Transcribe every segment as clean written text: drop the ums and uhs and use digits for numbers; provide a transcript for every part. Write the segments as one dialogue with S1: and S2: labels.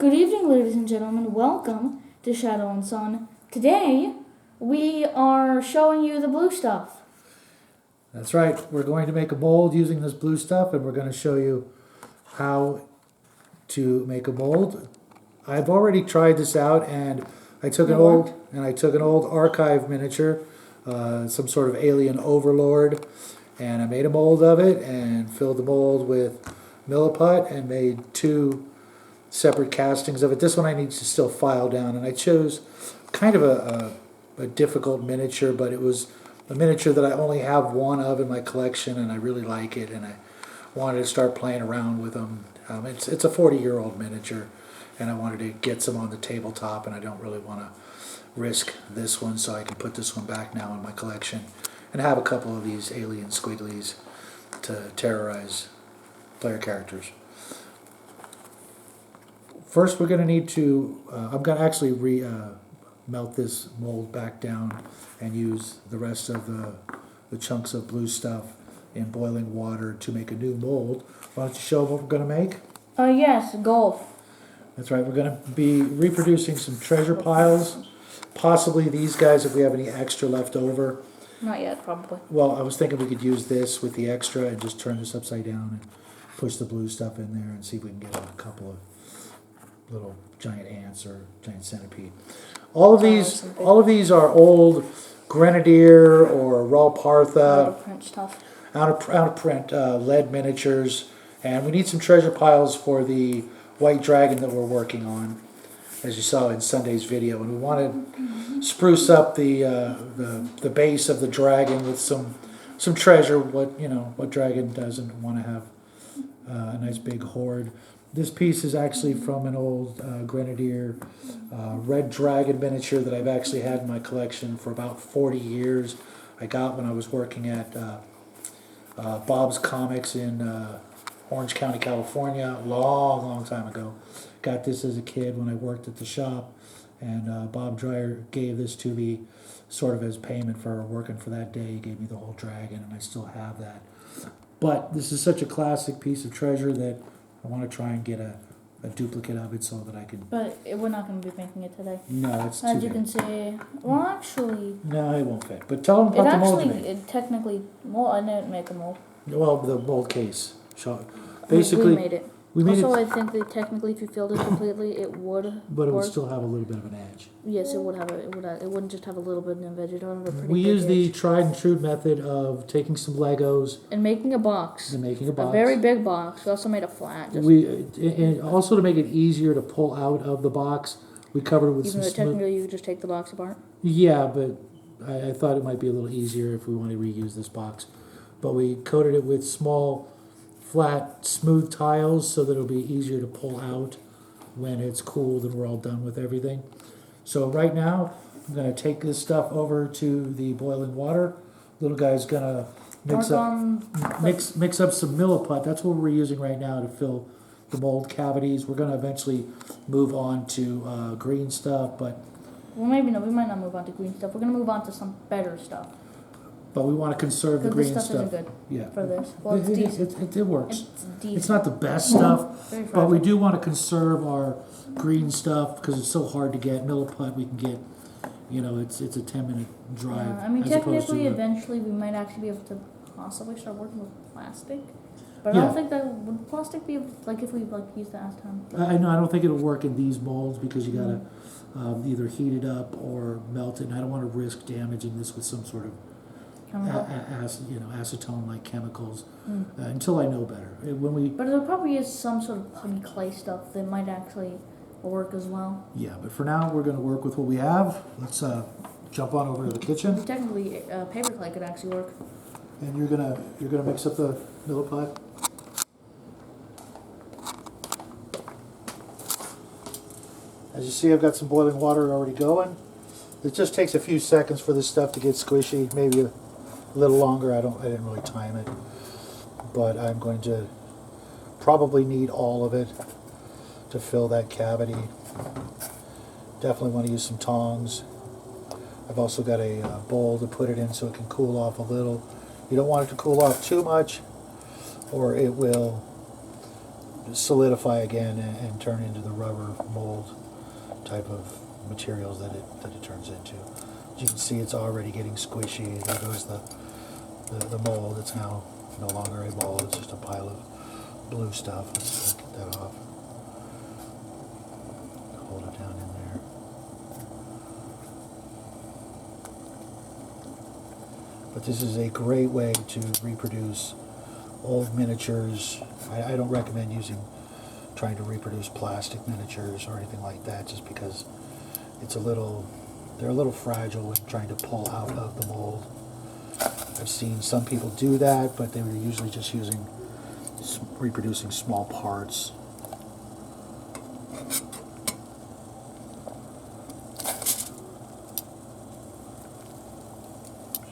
S1: Good evening, ladies and gentlemen. Welcome to Shadow and Sun. Today, we are showing you the blue stuff.
S2: That's right. We're going to make a mold using this blue stuff, and we're going to show you how to make a mold. I've already tried this out, and I took an old archive miniature, some sort of alien overlord, and I made a mold of it and filled the mold with milliput and made two separate castings of it. This one I need to still file down, and I chose kind of a difficult miniature, but it was a miniature that I only have one of in my collection, and I really like it, and I wanted to start playing around with them. It's a 40-year-old miniature, and I wanted to get some on the tabletop, and I don't really want to risk this one, so I can put this one back now in my collection and have a couple of these alien squigglies to terrorize player characters. First, we're going to need to, I'm going to actually melt this mold back down and use the rest of the chunks of blue stuff in boiling water to make a new mold. Why don't you show what we're going to make?
S1: Yes, gold.
S2: That's right, we're going to be reproducing some treasure piles, possibly these guys if we have any extra left over.
S1: Not yet, probably.
S2: Well, I was thinking we could use this with the extra and just turn this upside down and push the blue stuff in there and see if we can get a couple of little giant ants or giant centipede. All of these are old Grenadier or raw Partha,
S1: Out of print stuff.
S2: out of print lead miniatures, and we need some treasure piles for the white dragon that we're working on, as you saw in Sunday's video. And we want to spruce up the base of the dragon with some treasure. What dragon doesn't want to have a nice big hoard? This piece is actually from an old Grenadier red dragon miniature that I've actually had in my collection for about 40 years. I got when I was working at Bob's Comics in Orange County, California, a long time ago. Got this as a kid when I worked at the shop, and Bob Dreyer gave this to me sort of as payment for working for that day. He gave me the whole dragon, and I still have that. But this is such a classic piece of treasure that I want to try and get a duplicate of it so that I can...
S1: But we're not going to be making it today.
S2: No, it's too
S1: As you
S2: big.
S1: can see, well, actually...
S2: No, it won't fit. But tell them about the mold you made.
S1: It technically... Well, I didn't make a mold.
S2: Well, the mold case.
S1: Basically, we made it.
S2: We made
S1: also,
S2: it,
S1: I think that technically, if you filled it completely, it would.
S2: but it would
S1: work.
S2: still have a little bit of an edge.
S1: Yes, it would have. It wouldn't just have a little bit of edge. It would have a pretty
S2: We
S1: big
S2: use the
S1: edge.
S2: tried and true method of taking some Legos
S1: And making a box.
S2: and making a box.
S1: A very big box. We also made a flat.
S2: And also to make it easier to pull out of the box, we covered it with
S1: Even
S2: some
S1: though
S2: smooth.
S1: technically you could just take the box apart.
S2: Yeah, but I thought it might be a little easier if we want to reuse this box. But we coated it with small, flat, smooth tiles so that it'll be easier to pull out when it's cooled and we're all done with everything. So right now, I'm going to take this stuff over to the boiling water. Little guy's going to mix up some milliput. That's what we're using right now to fill the mold cavities. We're going to eventually move on to green stuff, but
S1: Well, maybe no. We might not move on to green stuff. We're gonna move on to some better stuff.
S2: we want to conserve the
S1: Because
S2: green
S1: this stuff
S2: stuff.
S1: isn't good
S2: Yeah,
S1: for this. Well, it's decent.
S2: it works.
S1: It's decent.
S2: It's not the best stuff,
S1: Very
S2: but we
S1: fragile.
S2: do want to conserve our green stuff because it's so hard to get. Milliput we can get, it's a 10-minute drive.
S1: I mean,
S2: as opposed
S1: technically,
S2: to
S1: eventually, we might actually be able to possibly start working with plastic. But I
S2: Yeah.
S1: don't think that would plastic be like if we used that last time.
S2: I know I don't think it'll work in these molds because you gotta either heat it up or melt it. And I don't want to risk damaging this with some sort of
S1: Chemical.
S2: acetone-like chemicals until I know better.
S1: But there probably is some sort of honey clay stuff that might actually work as well.
S2: Yeah, but for now we're going to work with what we have. Let's jump on over to the kitchen,
S1: Technically, paper clay could actually work.
S2: and you're gonna mix up the milliput. As you see, I've got some boiling water already going. It just takes a few seconds for this stuff to get squishy, maybe a little longer. I didn't really time it, but I'm going to probably need all of it to fill that cavity. Definitely want to use some tongs. I've also got a bowl to put it in so it can cool off a little. You don't want it to cool off too much, or it will solidify again and turn into the rubber mold type of materials that it turns into. As you can see, it's already getting squishy. There goes the mold. It's now no longer a mold. It's just a pile of blue stuff. Let's get that off. Hold it down in there. But this is a great way to reproduce old miniatures. I don't recommend trying to reproduce plastic miniatures or anything like that, just because they're a little fragile when trying to pull out of the mold. I've seen some people do that, but they were usually just reproducing small parts.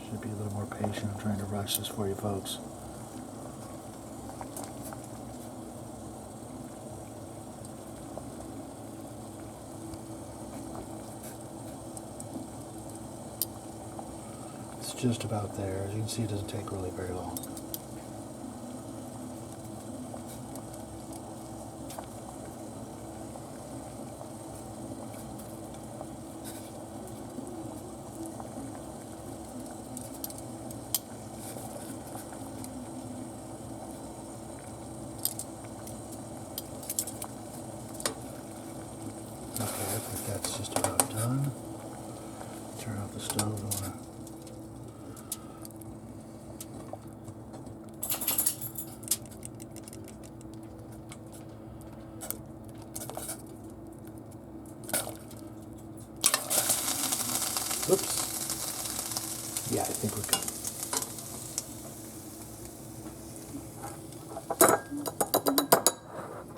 S2: Should be a little more patient. I'm trying to rush this for you folks. It's just about there. As you can see, it doesn't take really very long. Okay, I think that's just about done. Turn off the stove. Oops. Yeah, I think we're good.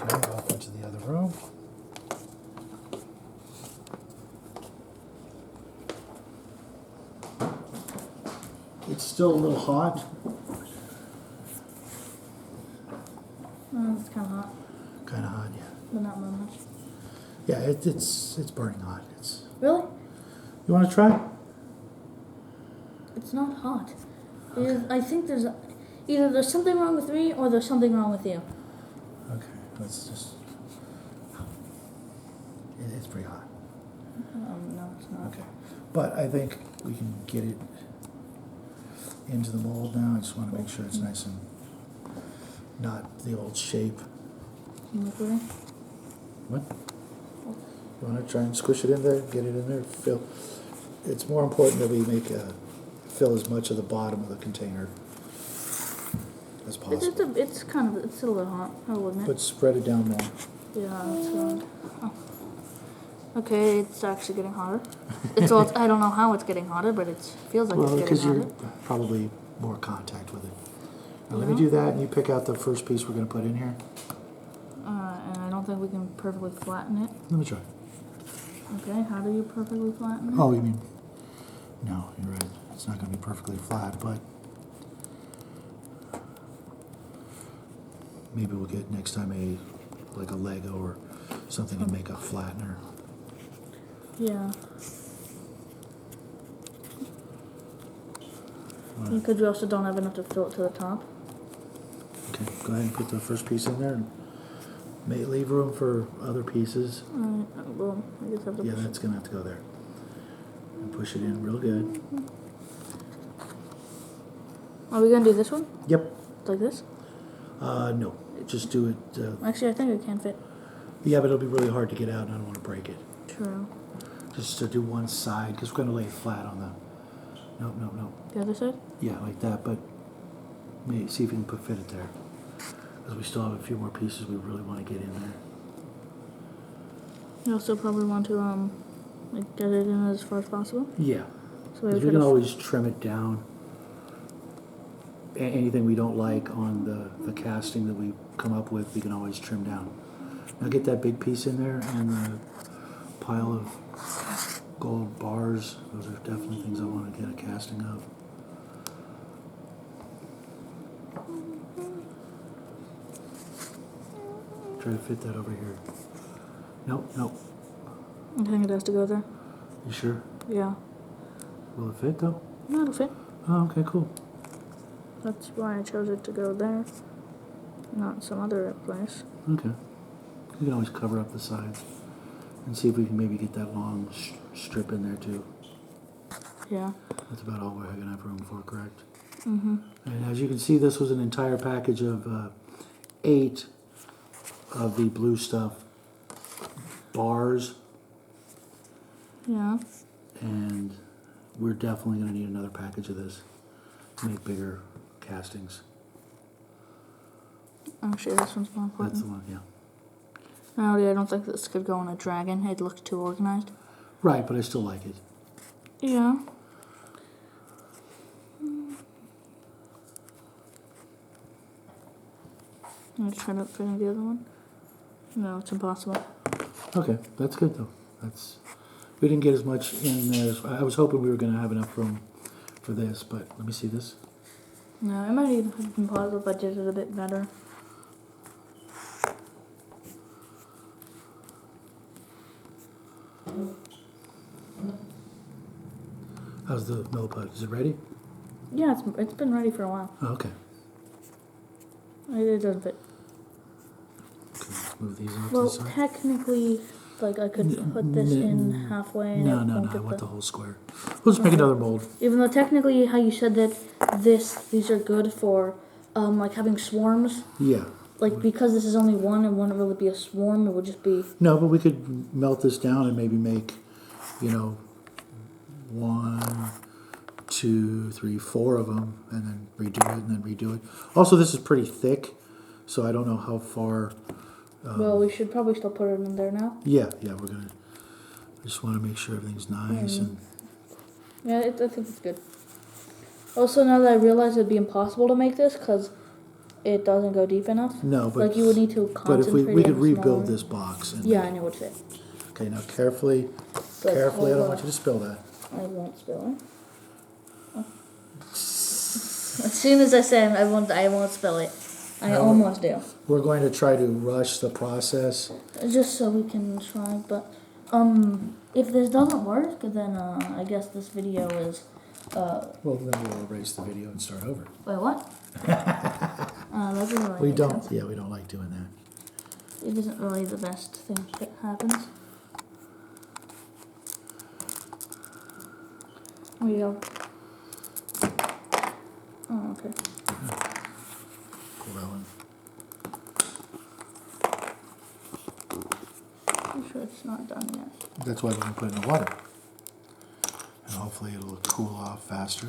S2: Okay, off into the other room. It's still a little hot.
S1: It's kind of hot,
S2: Kind of hot, yeah.
S1: but not very much.
S2: Yeah, it's burning hot.
S1: Really?
S2: You want to try?
S1: It's not hot. I think either there's something wrong with me or there's something wrong with you.
S2: Okay, let's just. It's pretty hot.
S1: No, it's not.
S2: Okay, but I think we can get it into the mold now. I just want to make sure it's nice and not the old shape.
S1: Okay.
S2: What? You want to try and squish it in there, get it in there, fill. It's more important that we fill as much of the bottom of the container as possible.
S1: It's a little hot, I will admit.
S2: But spread it down more.
S1: Yeah, it's hot. Oh. Okay, it's actually getting hotter. I don't know how it's getting hotter, but it feels like it's getting
S2: because
S1: hotter.
S2: you're probably more contact with it. Now let me do that, and you pick out the first piece we're going to put in here.
S1: And I don't think we can perfectly flatten it.
S2: Let me try.
S1: Okay, how do you perfectly flatten it?
S2: Oh, you mean? No, you're right. It's not going to be perfectly flat, but maybe we'll get next time a Lego or something and make a flattener.
S1: Yeah. Because we also don't have enough to fill it to the top.
S2: Okay, go ahead and put the first piece in there and leave room for other pieces.
S1: Alright, well, I guess I have to
S2: Yeah,
S1: push
S2: that's going to have to go there. And push it in real good.
S1: Are we going to do this one?
S2: Yep.
S1: Like this?
S2: No, just do it.
S1: Actually, I think it can fit.
S2: Yeah, but it'll be really hard to get out and I don't want to break it.
S1: True.
S2: Just to do one side, because we're going to lay it flat on the... No.
S1: The other side?
S2: Yeah, like that, but see if you can fit it there. Because we still have a few more pieces we really want to get in there.
S1: You also probably want to get it in as far as possible.
S2: Yeah,
S1: So
S2: because we can always trim it down. Anything we don't like on the casting that we come up with, we can always trim down. Now get that big piece in there and the pile of gold bars. Those are definitely things I want to get a casting of. Try to fit that over here. Nope.
S1: I think it has to go there.
S2: You sure?
S1: Yeah.
S2: Will it fit though?
S1: No, it'll fit.
S2: Oh, okay, cool.
S1: That's why I chose it to go there. not in some other place.
S2: Okay. We can always cover up the sides and see if we can maybe get that long strip in there too.
S1: Yeah.
S2: That's about all we're going to have room for, correct?
S1: Mm-hmm.
S2: And as you can see, this was an entire package of 8 of the Blue Stuff bars,
S1: Yeah.
S2: and we're definitely going to need another package of this to make bigger castings.
S1: Actually, this one's more important.
S2: That's the one, yeah.
S1: No, I don't think this could go on a dragon. It looks too organized.
S2: Right, but I still like it.
S1: Yeah. I'm gonna try to fit in the other one. No, it's impossible.
S2: Okay, that's good though. We didn't get as much in there as I was hoping we were going to have enough room for this, but let me see this.
S1: No, it might even have been possible if I did it a bit better.
S2: How's the milliput? Is it ready?
S1: Yeah, it's been ready for a while.
S2: Oh, okay.
S1: It doesn't fit.
S2: Okay, move these off
S1: Well,
S2: to the side.
S1: technically, like I could put this in halfway. And
S2: No,
S1: it
S2: no,
S1: won't
S2: no. I
S1: get
S2: want the whole square. We'll just make another mold.
S1: Even though technically, how you said that these are good for like having swarms.
S2: Yeah.
S1: Like because this is only one, it wouldn't really be a swarm. It would just be.
S2: No, but we could melt this down and maybe make, 1, 2, 3, 4 of them, and then redo it, and then redo it. Also, this is pretty thick, so I don't know how far.
S1: Well, we should probably still put it in there now.
S2: Yeah, we're gonna. I just want to make sure everything's nice and.
S1: Yeah, I think it's good. Also, now that I realize it'd be impossible to make this because it doesn't go deep enough.
S2: No, but
S1: like you would need to
S2: but if
S1: concentrate.
S2: we could
S1: on
S2: rebuild
S1: smaller.
S2: this box. And
S1: Yeah, and it would fit.
S2: Okay, now carefully.
S1: Like,
S2: Carefully, I don't
S1: hold
S2: want you to spill that.
S1: I won't spill it. Oh. As soon as I say I won't spill it. I
S2: No.
S1: almost do.
S2: We're going to try to rush the process.
S1: Just so we can try, but if this doesn't work, then I guess this video is
S2: Well, then we'll erase the video and start over.
S1: wait, what? That doesn't really
S2: We
S1: make
S2: don't.
S1: sense.
S2: Yeah, we don't like doing that.
S1: It isn't really the best thing that happens. There you go. Oh, okay.
S2: Pull that one.
S1: I'm sure it's not done yet.
S2: That's why we're going to put it in the water. And hopefully it'll cool off faster.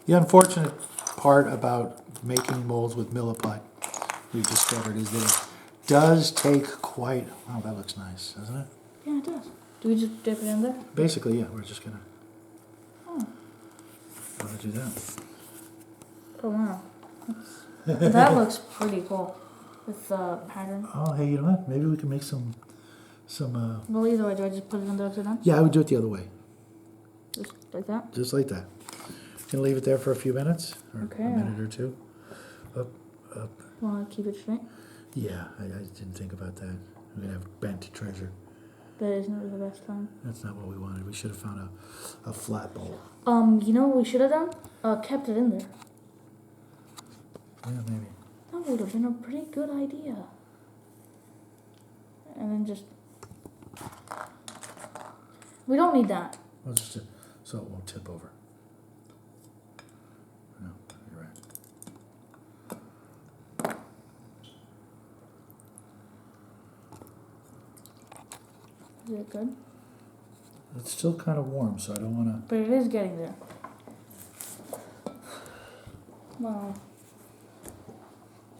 S2: The unfortunate part about making molds with milliput, we've discovered, is that it does take quite... Oh, that looks nice, doesn't it?
S1: Yeah, it does. Do we just dip it in there?
S2: Basically, yeah, we're just going to...
S1: Oh.
S2: Want to do that.
S1: Oh, wow. That looks pretty cool with the pattern.
S2: Oh, hey, you know what? Maybe we can make some
S1: Well, either way, do I just put it in there upside down?
S2: yeah, I would do it the other way.
S1: Just like that?
S2: Just like that. Gonna leave it there for a few minutes, or
S1: Okay.
S2: a minute or two. Up.
S1: Want to keep it straight?
S2: Yeah, I didn't think about that. We're gonna have bent treasure.
S1: That isn't really the best time.
S2: That's not what we wanted. We should have found a flat bowl.
S1: You know what we should have done? Kept it in there.
S2: Yeah, maybe.
S1: That would have been a pretty good idea. And then just... We don't need that.
S2: Well, just so it won't tip over. No, you're right.
S1: Is it good?
S2: It's still kind of warm, so I don't want to.
S1: But it is getting there. Well,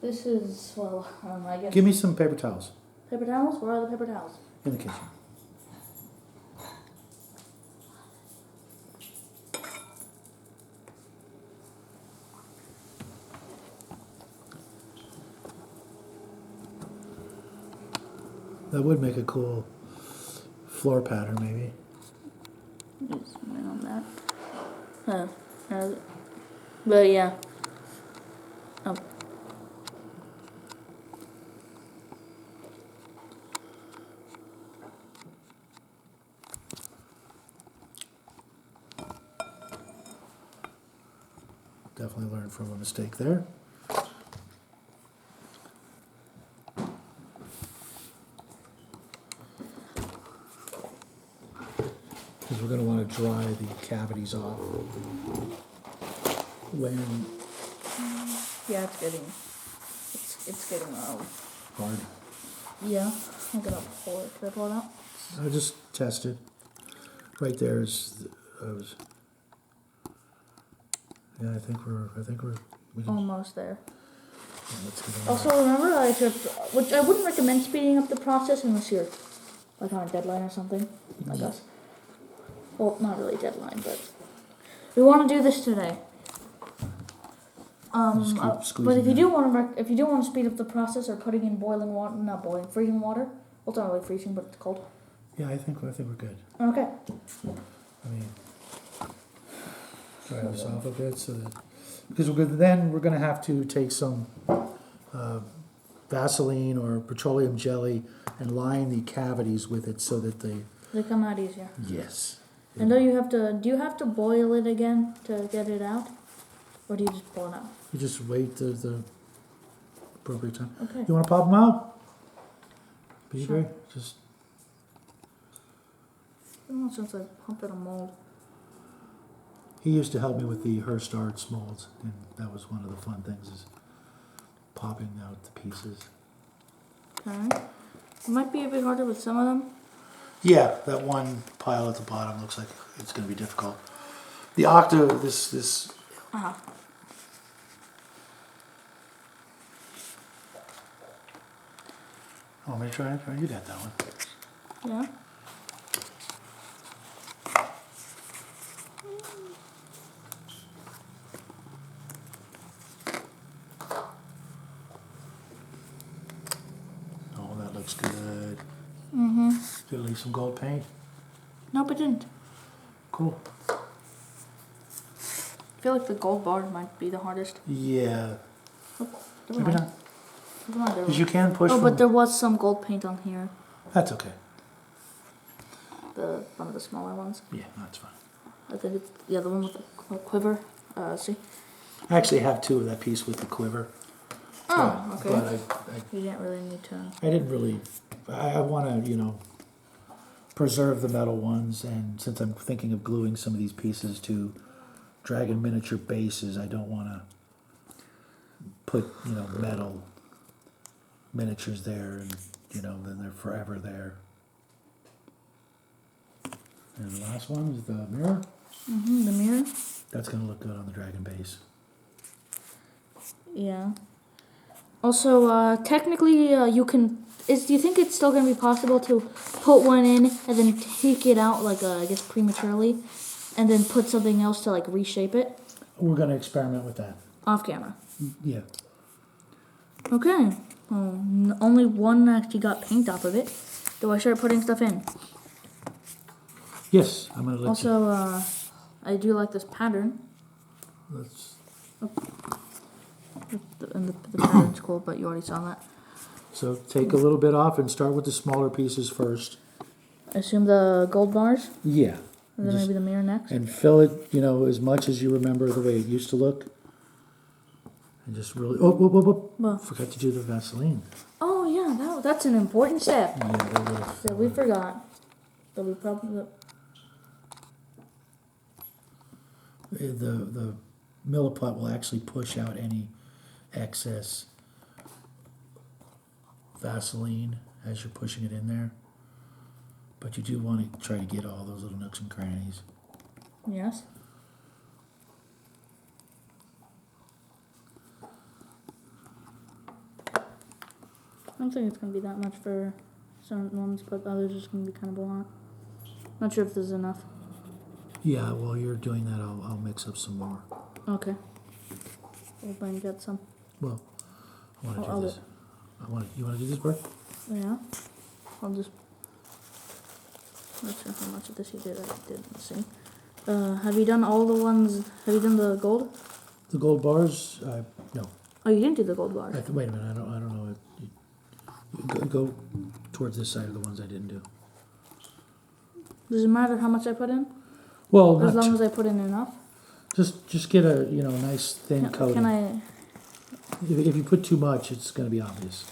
S1: this is, well, I guess...
S2: Give me some paper towels
S1: Paper towels? Where are the paper towels?
S2: in the kitchen. That would make a cool floor pattern, maybe.
S1: Just right on that. But yeah. Oh.
S2: Definitely learned from a mistake there. because we're going to want to dry the cavities off. When
S1: Yeah, it's getting
S2: hard.
S1: Yeah, I'm gonna pour it. Can I pour it out?
S2: I just tested. Right there is. Yeah, I think we can.
S1: Almost there.
S2: Let's get it
S1: Also, remember, which I wouldn't recommend speeding up the process unless you're like on a deadline or something. I guess. Well, not really a deadline, but we want to do this today.
S2: Just keep
S1: But
S2: squeezing
S1: if you
S2: it.
S1: do want to speed up the process, or putting in boiling water, not boiling, freezing water. Well, it's not really freezing, but it's cold.
S2: Yeah, I think we're good.
S1: Okay.
S2: I mean, dry this off a bit so that because we're going to have to take some Vaseline or petroleum jelly and line the cavities with it so that
S1: They come out easier.
S2: yes.
S1: And do you have to boil it again to get it out? Or do you just pull it out?
S2: You just wait the appropriate time.
S1: Okay.
S2: You want to pop them out? Be
S1: Sure.
S2: great. Just
S1: I don't know since I pumped in a mold.
S2: he used to help me with the Hearst Arts molds, and that was one of the fun things is popping out the pieces.
S1: Okay. It might be a bit harder with some of them.
S2: Yeah, that one pile at the bottom looks like it's going to be difficult. The octa, this.
S1: Uh-huh.
S2: Oh, I'm going to try it. Oh, you got that one.
S1: Yeah.
S2: Oh, that looks good.
S1: Mm-hmm.
S2: Did it leave some gold paint?
S1: Nope, it didn't.
S2: Cool.
S1: I feel like the gold bar might be the hardest.
S2: Yeah.
S1: Oh, never
S2: Maybe
S1: mind.
S2: not.
S1: Never mind,
S2: Because you can push.
S1: Oh,
S2: from-
S1: but there was some gold paint on here.
S2: That's okay.
S1: One of the smaller ones.
S2: Yeah, that's fine.
S1: I think it's the one with the quiver. See?
S2: I actually have two of that piece with the quiver.
S1: Oh, okay.
S2: But
S1: You didn't really need to.
S2: I didn't really. I want to, preserve the metal ones, and since I'm thinking of gluing some of these pieces to dragon miniature bases, I don't want to put, metal miniatures there, and then they're forever there. And the last one is the mirror.
S1: Mm-hmm, the mirror.
S2: That's going to look good on the dragon base.
S1: Yeah. Also, technically, you can. Do you think it's still going to be possible to put one in and then take it out, I guess prematurely, and then put something else to reshape it?
S2: We're going to experiment with that.
S1: Off camera.
S2: Yeah.
S1: Okay. Well, only one actually got paint off of it. Do I start putting stuff in?
S2: Yes, I'm going to let you.
S1: Also, I do like this pattern.
S2: Let's.
S1: And the pattern's cool, but you already saw that.
S2: So take a little bit off and start with the smaller pieces first.
S1: I assume the gold bars,
S2: Yeah.
S1: and then maybe the mirror next.
S2: And fill it, as much as you remember the way it used to look. And just really. Oh, whoop, whoop, whoop.
S1: What?
S2: Forgot to do the Vaseline.
S1: Oh yeah, that's an important step
S2: Yeah,
S1: that we forgot. That we probably.
S2: The milliput will actually push out any excess Vaseline as you're pushing it in there. But you do want to try to get all those little nooks and crannies.
S1: Yes. I don't think it's going to be that much for some ones, but others are just going to be kind of a lot. Not sure if this is enough.
S2: Yeah, while you're doing that, I'll mix up some more.
S1: Okay. We'll go and get some.
S2: Well, I want to
S1: I'll
S2: do this. You want to do this, Bert?
S1: Yeah. I'll just. Not sure how much of this you did. I didn't see. Have you done all the ones? Have you done the gold?
S2: The gold bars? No.
S1: Oh, you didn't do the gold bars.
S2: Wait a minute. I don't know. Go towards this side of the ones I didn't do.
S1: Does it matter how much I put in?
S2: Well,
S1: As long as I put in enough.
S2: just get a nice thin coating.
S1: Can I?
S2: If you put too much, it's going to be obvious.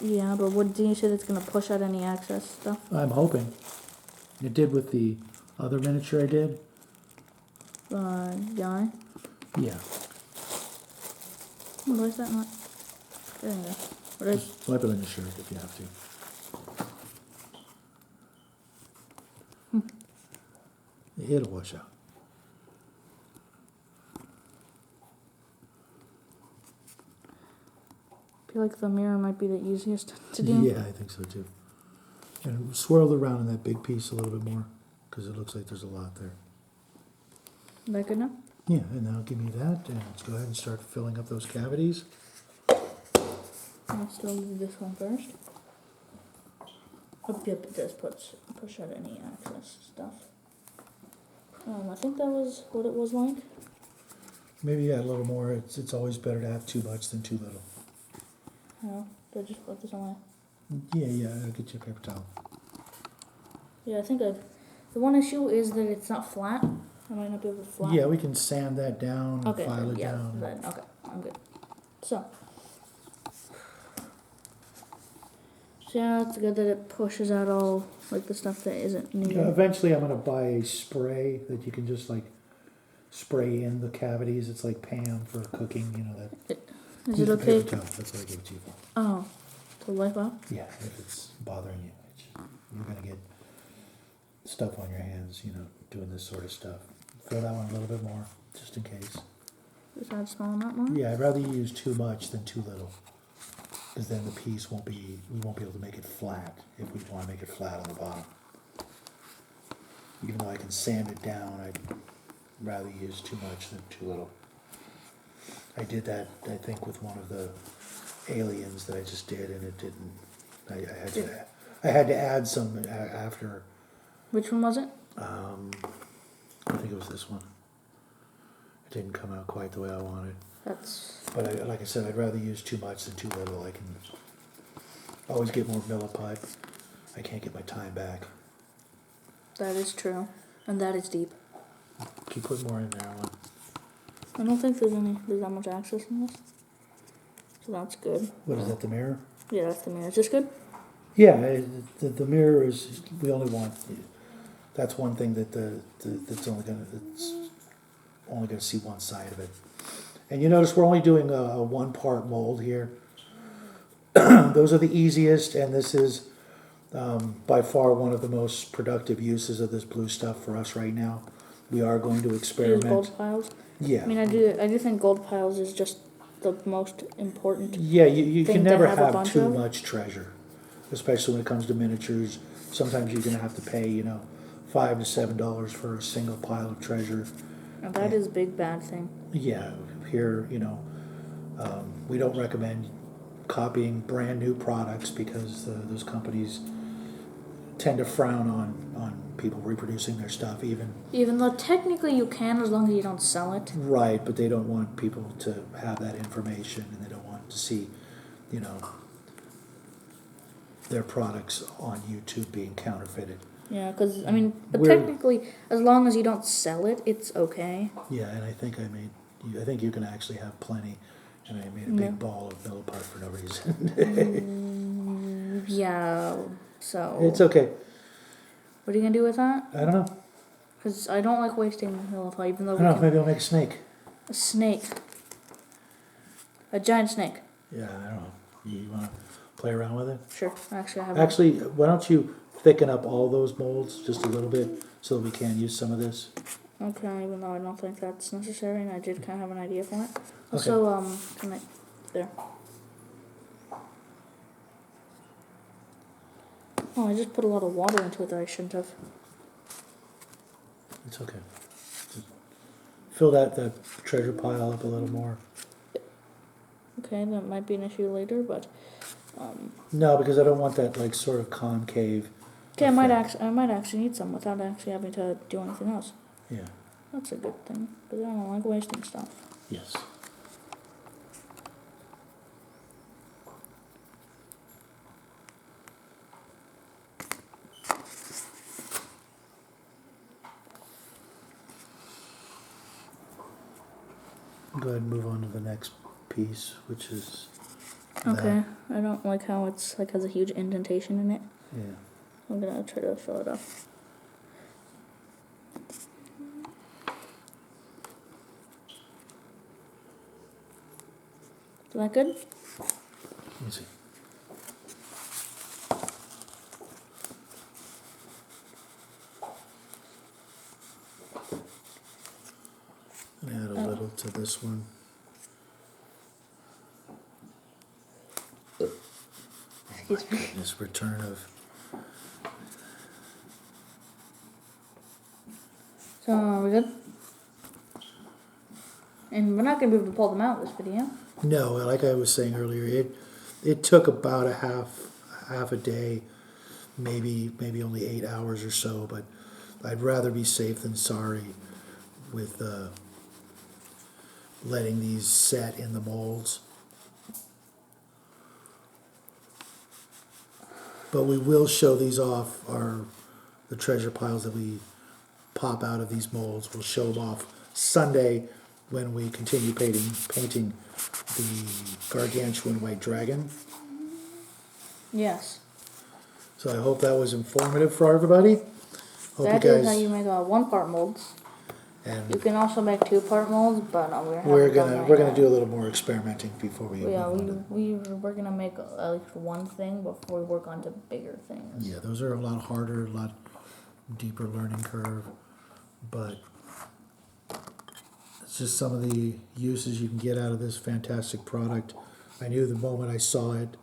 S1: Yeah, but what do you say that's gonna push out any excess stuff?
S2: I'm hoping. It did with the other miniature I did.
S1: Guy.
S2: Yeah.
S1: Oh, why is that not? There you go. What is?
S2: Just wipe it on your shirt if you have to. It'll wash out.
S1: I feel like the mirror might be the easiest to do.
S2: Yeah, I think so too. And swirl it around in that big piece a little bit more, because it looks like there's a lot there.
S1: Is that good enough?
S2: Yeah, and now give me that, and let's go ahead and start filling up those cavities.
S1: I'll still do this one first. Oh, yep, it does push out any excess stuff. I think that was what it was like.
S2: Maybe add a little more. It's always better to have too much than too little.
S1: Oh, did I just put this on my...
S2: Yeah, I'll get you a paper towel.
S1: Yeah, I think I've... The one issue is that it's not flat. I might not be able to flat.
S2: Yeah, we can sand that down and
S1: Okay,
S2: file it
S1: yeah,
S2: down.
S1: then, okay, I'm good. So yeah, it's good that it pushes out all like the stuff that isn't needed.
S2: Eventually, I'm going to buy a spray that you can just like spray in the cavities. It's like Pam for cooking, you know that.
S1: Is
S2: Use
S1: it
S2: the
S1: okay?
S2: paper towel. That's what I gave it to you for.
S1: Oh, to wipe out?
S2: Yeah, if it's bothering you, you're going to get stuff on your hands, you know, doing this sort of stuff. Fill that one a little bit more, just in case.
S1: Just add small amount more?
S2: Yeah, I'd rather you use too much than too little. Because then the piece we won't be able to make it flat if we want to make it flat on the bottom. Even though I can sand it down, I'd rather use too much than too little. I did that, I think, with one of the aliens that I just did, and it didn't. I had to add some after.
S1: Which one was it?
S2: I think it was this one. It didn't come out quite the way I wanted. But like I said, I'd rather use too much than too little. I can always get more milliput. I can't get my time back.
S1: That is true. And that is deep.
S2: Keep putting more in there.
S1: I don't think there's that much access in this. So that's good.
S2: What is that, the mirror?
S1: Yeah, that's the mirror. Is this good?
S2: Yeah, the mirror is, we only want, that's one thing that it's only gonna see one side of it. And you notice we're only doing a one-part mold here. Those are the easiest, and this is by far one of the most productive uses of this blue stuff for us right now. We are going to
S1: Use
S2: experiment.
S1: gold piles.
S2: Yeah.
S1: I mean, I do think gold piles is just the most important.
S2: Yeah, you
S1: thing
S2: can
S1: to
S2: never
S1: have a
S2: have
S1: bunch
S2: too
S1: of.
S2: much treasure, especially when it comes to miniatures. Sometimes you're going to have to pay, you know, $5 to $7 for a single pile of treasure.
S1: And that is a big bad thing.
S2: Yeah, here, you know, we don't recommend copying brand new products because those companies tend to frown on people reproducing their stuff,
S1: Even though technically you can as long as you don't sell it.
S2: Right, but they don't want people to have that information, and they don't want to see, you know, their products on YouTube being counterfeited.
S1: Yeah, because, I mean, but technically, as long as you don't sell it, it's okay.
S2: Yeah, and I think I think you can actually have plenty, and I made a big ball of milliput for no reason.
S1: Yeah, so...
S2: It's okay.
S1: What are you going to do with that?
S2: I don't know.
S1: Because I don't like wasting milliput, even though
S2: I don't know, maybe I'll make a snake.
S1: A snake. A giant snake.
S2: Yeah, I don't know. You want to play around with it?
S1: Sure. Actually, I have...
S2: Actually, why don't you thicken up all those molds just a little bit so that we can use some of this?
S1: Okay, even though I don't think that's necessary, and I did kind of have an idea for it. Also, can I... There. Oh, I just put a lot of water into it that I shouldn't have.
S2: It's okay. Just fill that treasure pile up a little more.
S1: Okay, that might be an issue later, but...
S2: No, because I don't want that like sort of concave.
S1: Okay, I might actually need some without actually having to do anything else.
S2: Yeah.
S1: That's a good thing, because I don't like wasting stuff.
S2: Yes. Go ahead and move on to the next piece, which is
S1: Okay, I don't like how it's like has a huge indentation in it.
S2: Yeah.
S1: I'm gonna try to fill it up. that good?
S2: Let me see. Add a little to this one.
S1: Excuse me.
S2: This return of.
S1: So, are we good? And we're not going to be able to pull them out this video.
S2: No, like I was saying earlier, it took about a half a day, maybe only 8 hours or so. But I'd rather be safe than sorry with letting these set in the molds. But we will show these off, the treasure piles that we pop out of these molds. We'll show them off Sunday when we continue painting the Gargantuan White Dragon.
S1: Yes.
S2: So I hope that was informative for everybody. Hope
S1: That
S2: you guys,
S1: is how you make 1-part molds.
S2: and
S1: You can also make 2-part molds, but
S2: we're gonna do a little more experimenting before we.
S1: Yeah,
S2: move on to-
S1: we're gonna make at least one thing before we work on to bigger things.
S2: Yeah, those are a lot harder, a lot deeper learning curve, but it's just some of the uses you can get out of this fantastic product. I knew the moment I saw it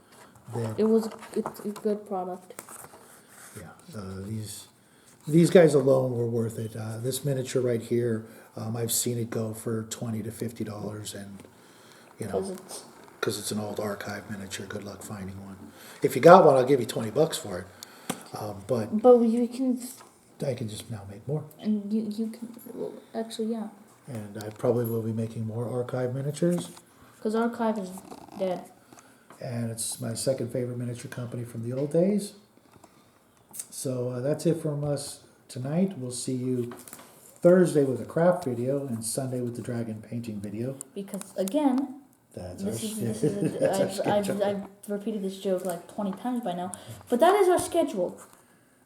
S2: that
S1: It's a good product.
S2: these guys alone were worth it. This miniature right here, I've seen it go for $20 to $50, and because it's an old archive miniature. Good luck finding one. If you got one, I'll give you $20 for it. But
S1: you can,
S2: I can just now make more.
S1: and you can, well, actually, yeah.
S2: And I probably will be making more archive miniatures.
S1: Because Archive is dead.
S2: And it's my second favorite miniature company from the old days. So that's it from us tonight. We'll see you Thursday with a craft video and Sunday with the dragon painting video.
S1: Because, again,
S2: That's
S1: I've repeated this joke like 20 times by now. But that is our schedule.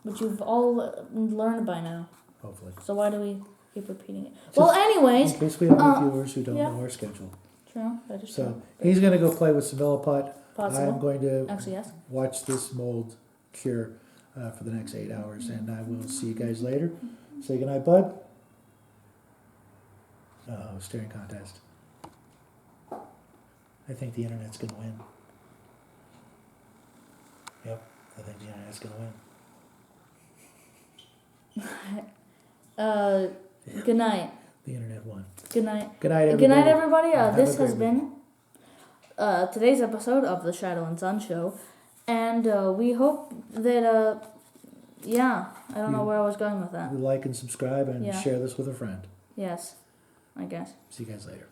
S1: Which you've all learned by now.
S2: Hopefully.
S1: So why do we keep repeating it? Well, anyways.
S2: In case we have any viewers who don't know our schedule.
S1: True. That is
S2: So
S1: true.
S2: he's going to go play with some Milliput.
S1: Possible.
S2: I'm going to
S1: Actually, yes.
S2: watch this mold cure for the next 8 hours, and I will see you guys later. Say goodnight, bud. Oh, staring contest. I think the internet's going to win. Yep, I think the internet's going to win.
S1: Good night.
S2: The internet won.
S1: Good night.
S2: Good night, everybody.
S1: Good night, everybody.
S2: Have
S1: This
S2: a great
S1: has been today's episode of the Shadow and Sun Show, and we hope that I don't know where I was going with that.
S2: Like and subscribe and
S1: Yeah.
S2: share this with a friend.
S1: Yes, I guess.
S2: See you guys later.